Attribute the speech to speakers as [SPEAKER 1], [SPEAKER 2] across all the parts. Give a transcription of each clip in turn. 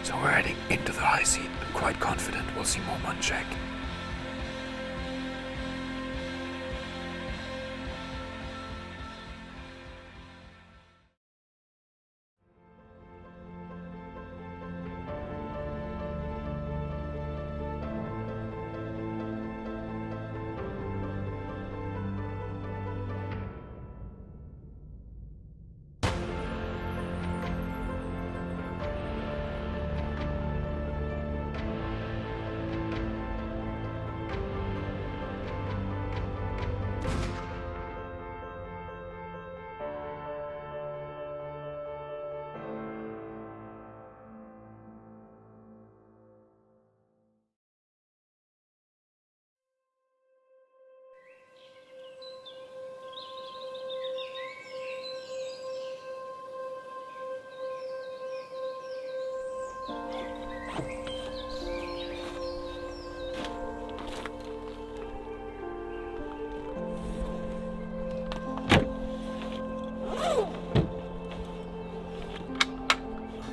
[SPEAKER 1] So we're heading into the high seat. I'm quite confident we'll see more muntjac.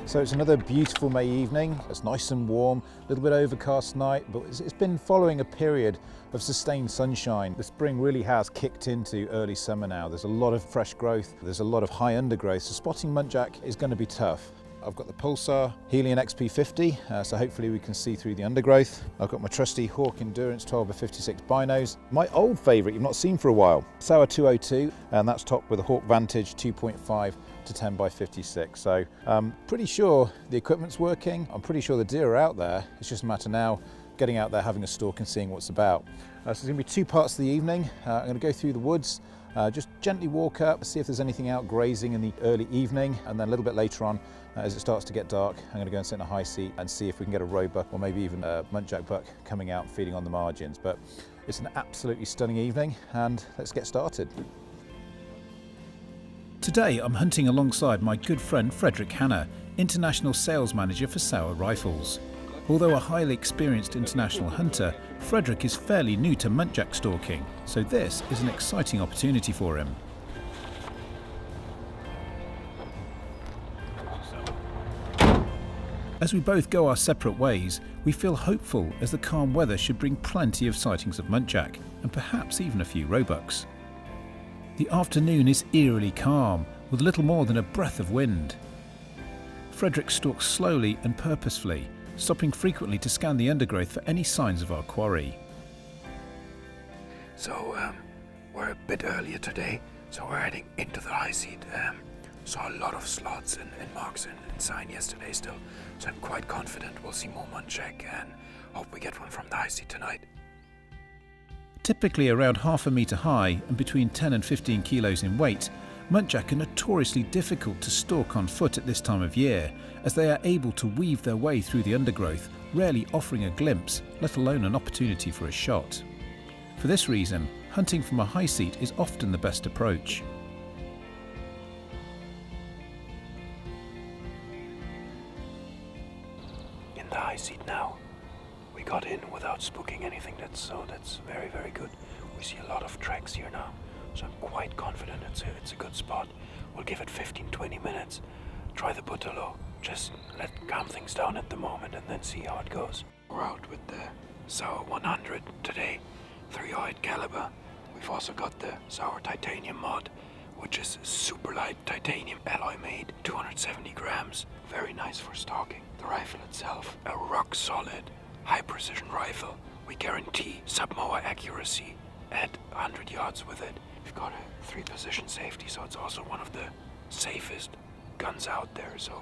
[SPEAKER 2] So it's another beautiful May evening. It's nice and warm, a little bit overcast night, but it's been following a period of sustained sunshine. The spring really has kicked into early summer now. There's a lot of fresh growth, there's a lot of high undergrowth, so spotting muntjac is going to be tough. I've got the Pulsar Helion XP50, so hopefully we can see through the undergrowth. I've got my trusty Hawk Endurance 12x56 binos. My old favourite you've not seen for a while, Sauer 202, and that's topped with a Hawk Vantage 2.5 to 10x56. So I'm pretty sure the equipment's working. I'm pretty sure the deer are out there. It's just a matter now getting out there, having a stalk and seeing what's about. So there's going to be two parts of the evening. I'm going to go through the woods, just gently walk up, see if there's anything out grazing in the early evening, and then a little bit later on, as it starts to get dark, I'm going to go and sit in a high seat and see if we can get a roebuck or maybe even a muntjac buck coming out and feeding on the margins. But it's an absolutely stunning evening, and let's get started.
[SPEAKER 3] Today I'm hunting alongside my good friend Frederic, International Sales Manager for Sauer Rifles. Although a highly experienced international hunter, Frederic is fairly new to muntjac stalking, so this is an exciting opportunity for him. As we both go our separate ways, we feel hopeful as the calm weather should bring plenty of sightings of muntjac and perhaps even a few roebucks. The afternoon is eerily calm, with little more than a breath of wind. Frederic stalks slowly and purposefully, stopping frequently to scan the undergrowth for any signs of our quarry.
[SPEAKER 1] So we're a bit earlier today, so we're heading into the high seat. Saw a lot of slots and marks and sign yesterday still, so I'm quite confident we'll see more muntjac and hope we get one from the high seat tonight.
[SPEAKER 3] Typically around half a metre high and between 10 and 15 kilos in weight, muntjac are notoriously difficult to stalk on foot at this time of year, as they are able to weave their way through the undergrowth, rarely offering a glimpse, let alone an opportunity for a shot. For this reason, hunting from a high seat is often the best approach.
[SPEAKER 1] In the high seat now. We got in without spooking anything, that's very, very good. We see a lot of tracks here now, so I'm quite confident it's a good spot. We'll give it 15-20 minutes, try the butterlow, just let calm things down at the moment and then see how it goes. We're out with the Sauer 100 today, 308 caliber. We've also got the Sauer titanium mod, which is super light titanium alloy made, 270 grams, very nice for stalking. The rifle itself, a rock solid, high precision rifle. We guarantee submower accuracy at 100 yards with it. We've got a 3-position safety, so it's also one of the safest guns out there. So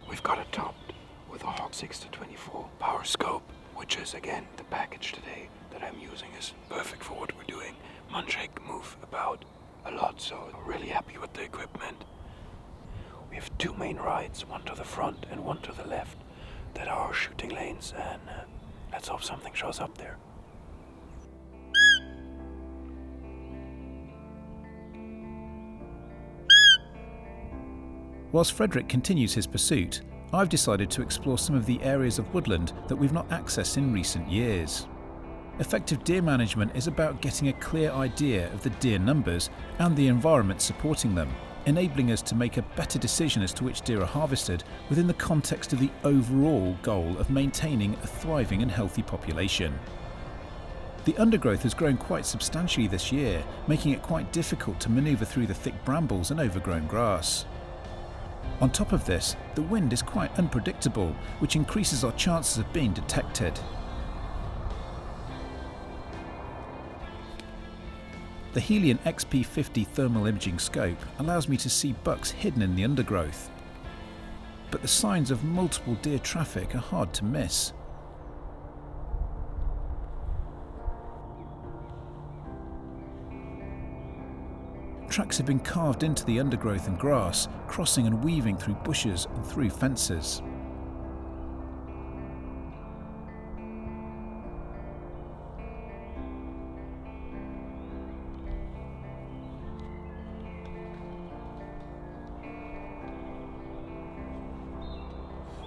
[SPEAKER 1] we've got it topped with a Hawk 6-24 power scope, which is again the package today that I'm using is perfect for what we're doing. Muntjac move about a lot, so I'm really happy with the equipment. We have two main rides, one to the front and one to the left, that are our shooting lanes, and let's hope something shows up there.
[SPEAKER 3] Whilst Frederic continues his pursuit, I've decided to explore some of the areas of woodland that we've not accessed in recent years. Effective deer management is about getting a clear idea of the deer numbers and the environment supporting them, enabling us to make a better decision as to which deer are harvested within the context of the overall goal of maintaining a thriving and healthy population. The undergrowth has grown quite substantially this year, making it quite difficult to manoeuvre through the thick brambles and overgrown grass. On top of this, the wind is quite unpredictable, which increases our chances of being detected. The Helion XP50 thermal imaging scope allows me to see bucks hidden in the undergrowth, but the signs of multiple deer traffic are hard to miss. Tracks have been carved into the undergrowth and grass, crossing and weaving through bushes and through fences.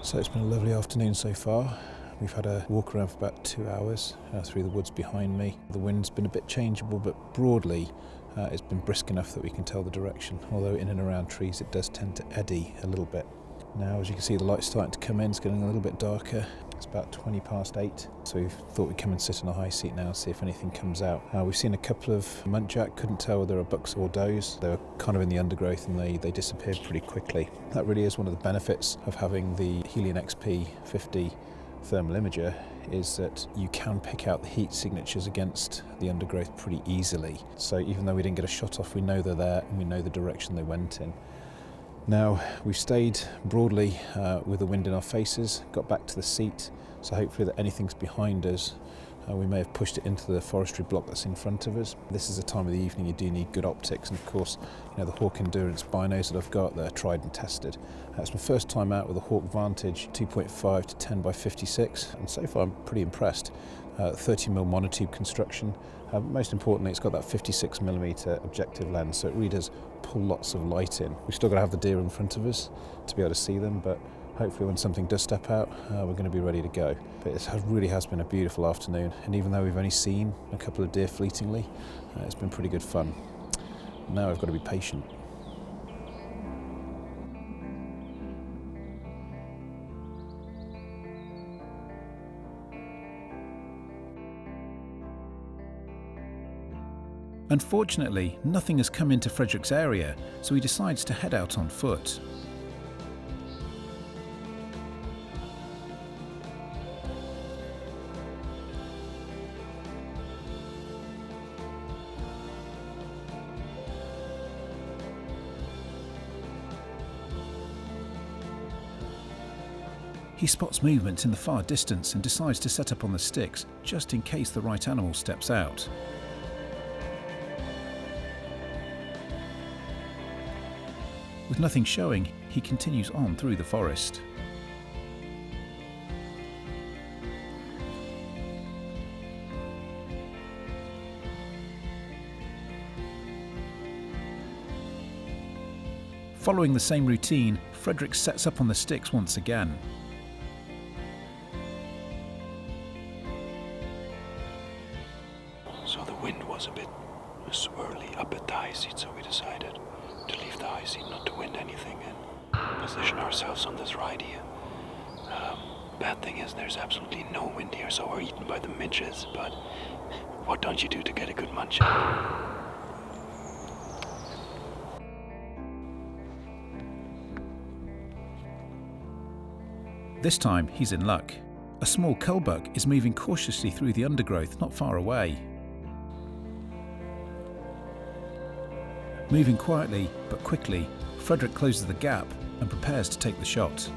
[SPEAKER 2] So it's been a lovely afternoon so far. We've had a walk around for about 2 hours through the woods behind me. The wind's been a bit changeable, but broadly it's been brisk enough that we can tell the direction, although in and around trees it does tend to eddy a little bit. Now, as you can see, the light's starting to come in, it's getting a little bit darker. It's about 20 past 8, so we thought we'd come and sit on a high seat now and see if anything comes out. We've seen a couple of muntjac, couldn't tell whether they were bucks or does. They were kind of in the undergrowth and they disappeared pretty quickly. That really is one of the benefits of having the Helion XP50 thermal imager, is that you can pick out the heat signatures against the undergrowth pretty easily. So even though we didn't get a shot off, we know they're there and we know the direction they went in. Now, we've stayed broadly with the wind in our faces, got back to the seat, so hopefully that anything's behind us. We may have pushed it into the forestry block that's in front of us. This is a time of the evening you do need good optics, and of course, you know, the Hawk Endurance binos that I've got, they're tried and tested. It's my first time out with a Hawk Vantage 2.5 to 10 by 56, and so far I'm pretty impressed. 30mm monotube construction. Most importantly, it's got that 56mm objective lens, so it really does pull lots of light in. We've still got to have the deer in front of us to be able to see them, but hopefully when something does step out, we're going to be ready to go. But it really has been a beautiful afternoon, and even though we've only seen a couple of deer fleetingly, it's been pretty good fun. Now I've got to be patient.
[SPEAKER 3] Unfortunately, nothing has come into Frederic's area, so he decides to head out on foot. He spots movement in the far distance and decides to set up on the sticks, just in case the right animal steps out. With nothing showing, he continues on through the forest. Following the same routine, Frederic sets up on the sticks once again.
[SPEAKER 1] So the wind was a bit swirly up at the high seat, so we decided to leave the high seat, not to wind anything, and position ourselves on this ride here. Bad thing is there's absolutely no wind here, so we're eaten by the midges, but what don't you do to get a good munch out?
[SPEAKER 3] This time, he's in luck. A small cullbuck is moving cautiously through the undergrowth not far away. Moving quietly but quickly, Frederic closes the gap and prepares to take the shot.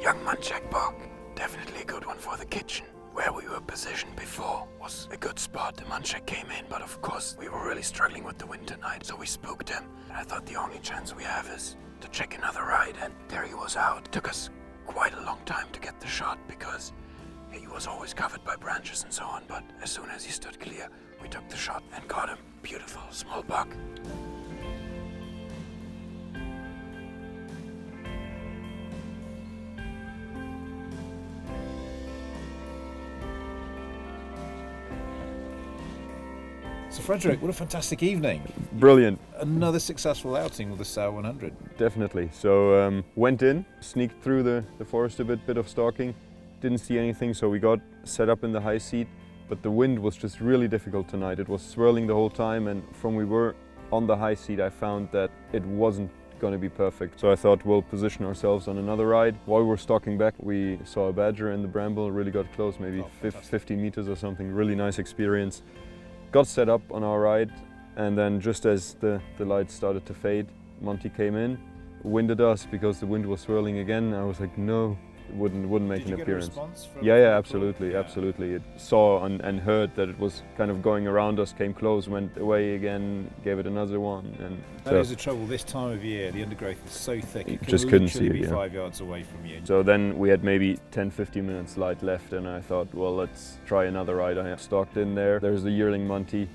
[SPEAKER 1] Young Muntjac buck, definitely a good one for the kitchen. where we were positioned before was a good spot. The Muntjac came in, but of course we were really struggling with the wind tonight, so we spooked him. And I thought the only chance we have is to check another ride, and there he was out. It took us quite a long time to get the shot because he was always covered by branches and so on, but as soon as he stood clear, we took the shot and got him. Beautiful small buck.
[SPEAKER 2] So Frederic, what a fantastic evening.
[SPEAKER 4] Brilliant.
[SPEAKER 2] Another successful outing with the Sauer 100.
[SPEAKER 4] Definitely. So went in, sneaked through the forest a bit of stalking, didn't see anything, so we got set up in the high seat, but the wind was just really difficult tonight. It was swirling the whole time, and from we were on the high seat I found that it wasn't going to be perfect. So I thought we'll position ourselves on another ride. While we were stalking back, we saw a badger in the bramble, really got close, maybe 50 meters or something. Really nice experience. Got set up on our ride, and then just as the lights started to fade, Monty came in, winded us because the wind was swirling again. I was like, no, it wouldn't make an appearance.
[SPEAKER 2] Did you get a response from
[SPEAKER 4] Yeah, absolutely, absolutely. It saw and heard that it was kind of going around us, came close, went away again, gave it another one. And
[SPEAKER 2] that is the trouble this time of year. The undergrowth is so thick, it
[SPEAKER 4] just couldn't see it,
[SPEAKER 2] be
[SPEAKER 4] yeah.
[SPEAKER 2] 5 yards away from you.
[SPEAKER 4] So then we had maybe 10-15 minutes light left, and I thought, well, let's try another ride. I stalked in there. There's the yearling Monty.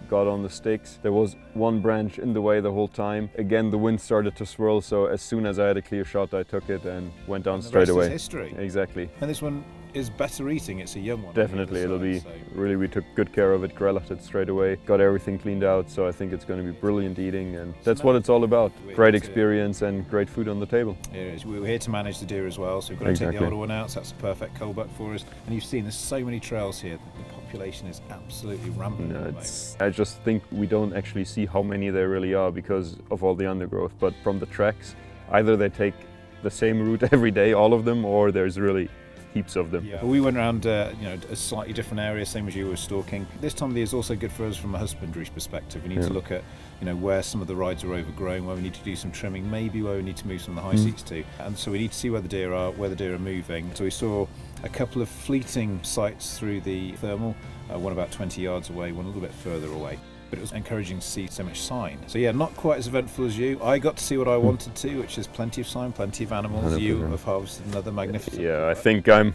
[SPEAKER 4] Got on the sticks. There was one branch in the way the whole time. Again, the wind started to swirl, so as soon as I had a clear shot, I took it and went down straight away.
[SPEAKER 2] Is history.
[SPEAKER 4] Exactly.
[SPEAKER 2] And this one is better eating. It's a young one.
[SPEAKER 4] Definitely, it'll be,
[SPEAKER 2] so.
[SPEAKER 4] really, we took good care of it, grelloed it straight away, got everything cleaned out, so I think it's going to be brilliant eating, and that's what it's all about. Great experience and great food on the table.
[SPEAKER 2] It is. We're here to manage the deer as well, so we've got to take the older one out, so that's the perfect cull buck for us. And you've seen there's so many trails here. The population is absolutely rampant.
[SPEAKER 4] I just think we don't actually see how many there really are because of all the undergrowth, but from the tracks, either they take the same route every day, all of them, or there's really heaps of them.
[SPEAKER 2] Yeah. Well, we went around a slightly different area, same as you were stalking. This time of the year is also good for us from a husbandry perspective. We need to look at where some of the rides are overgrown, where we need to do some trimming, maybe where we need to move some of the high seats to. And so we need to see where the deer are moving. So we saw a couple of fleeting sights through the thermal, one about 20 yards away, one a little bit further away. But it was encouraging to see so much sign. So yeah, not quite as eventful as you. I got to see what I wanted to, which is plenty of sign, plenty of animals.
[SPEAKER 4] 100%.
[SPEAKER 2] You have harvested another magnificent.
[SPEAKER 4] Yeah, I think I'm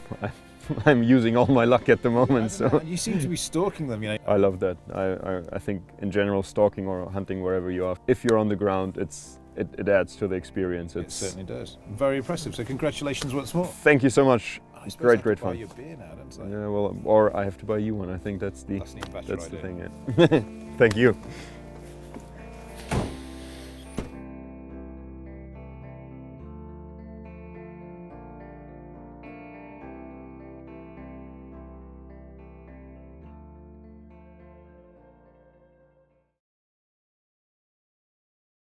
[SPEAKER 4] using all my luck at the moment. So
[SPEAKER 2] And you seem to be stalking them,
[SPEAKER 4] I love that. I think in general, stalking or hunting wherever you are, if you're on the ground, it adds to the experience.
[SPEAKER 2] It certainly does. Very impressive. So congratulations once more.
[SPEAKER 4] Thank you so much. Great fun.
[SPEAKER 2] Buy you a beer now, don't I?
[SPEAKER 4] Yeah, well, or I have to buy you one. I think that's the
[SPEAKER 2] That's an even better idea.
[SPEAKER 4] thing. Yeah. Thank you.